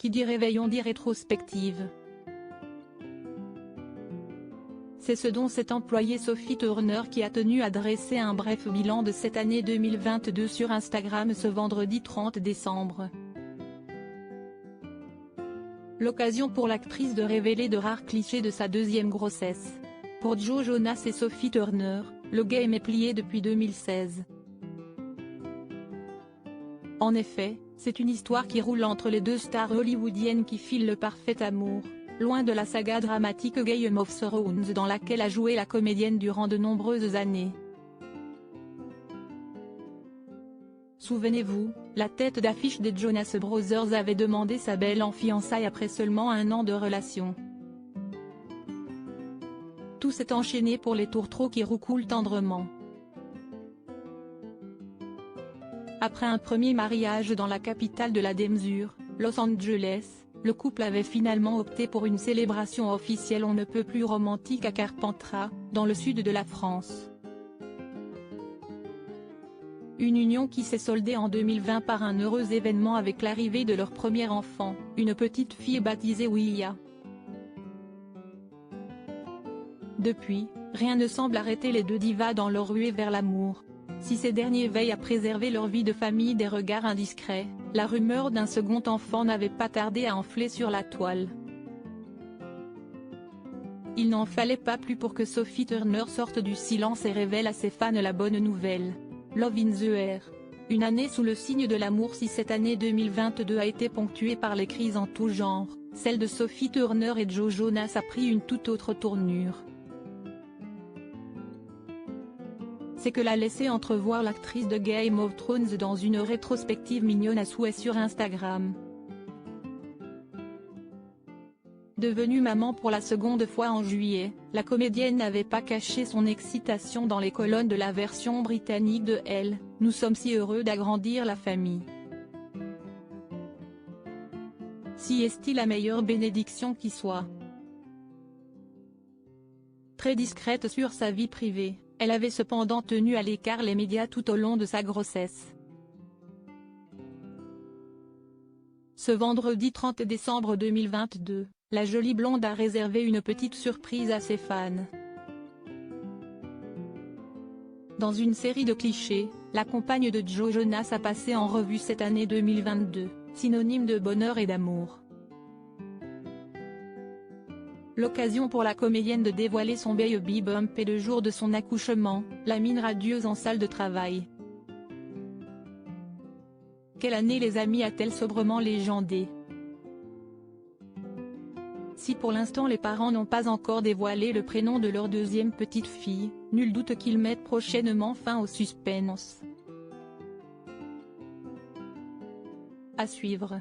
qui dit réveillon dit rétrospective. C'est ce dont s'est employée Sophie Turner qui a tenu à dresser un bref bilan de cette année 2022 sur Instagram ce vendredi 30 décembre. L'occasion pour l'actrice de révéler de rares clichés de sa deuxième grossesse. Pour Joe Jonas et Sophie Turner, le game est plié depuis 2016. En effet, c'est une histoire qui roule entre les deux stars hollywoodiennes qui filent le parfait amour, loin de la saga dramatique Game of Thrones dans laquelle a joué la comédienne durant de nombreuses années. Souvenez-vous, la tête d'affiche des Jonas Brothers avait demandé sa belle en fiançailles après seulement un an de relation. Tout s'est enchaîné pour les tourtereaux qui roucoulent tendrement. Après un premier mariage dans la capitale de la démesure, Los Angeles, le couple avait finalement opté pour une célébration officielle on ne peut plus romantique à Carpentras, dans le sud de la France. Une union qui s'est soldée en 2020 par un heureux événement avec l'arrivée de leur premier enfant, une petite fille baptisée Willia. Depuis, rien ne semble arrêter les deux divas dans leur ruée vers l'amour. Si ces derniers veillent à préserver leur vie de famille des regards indiscrets, la rumeur d'un second enfant n'avait pas tardé à enfler sur la toile. Il n'en fallait pas plus pour que Sophie Turner sorte du silence et révèle à ses fans la bonne nouvelle. Love in the air. Une année sous le signe de l'amour. Si cette année 2022 a été ponctuée par les crises en tout genre, celle de Sophie Turner et Joe Jonas a pris une toute autre tournure. C'est que l'a laissé entrevoir l'actrice de Game of Thrones dans une rétrospective mignonne à souhait sur Instagram. Devenue maman pour la seconde fois en juillet, la comédienne n'avait pas caché son excitation dans les colonnes de la version britannique de Elle, nous sommes si heureux d'agrandir la famille. Si est-il la meilleure bénédiction qui soit. Très discrète sur sa vie privée, elle avait cependant tenu à l'écart les médias tout au long de sa grossesse. Ce vendredi 30 décembre 2022, la jolie blonde a réservé une petite surprise à ses fans. Dans une série de clichés, la compagne de Joe Jonas a passé en revue cette année 2022, synonyme de bonheur et d'amour. L'occasion pour la comédienne de dévoiler son baby bump et le jour de son accouchement, la mine radieuse en salle de travail. Quelle année les amis a-t-elle sobrement légendée? Si pour l'instant les parents n'ont pas encore dévoilé le prénom de leur deuxième petite fille, nul doute qu'ils mettent prochainement fin au suspense. À suivre.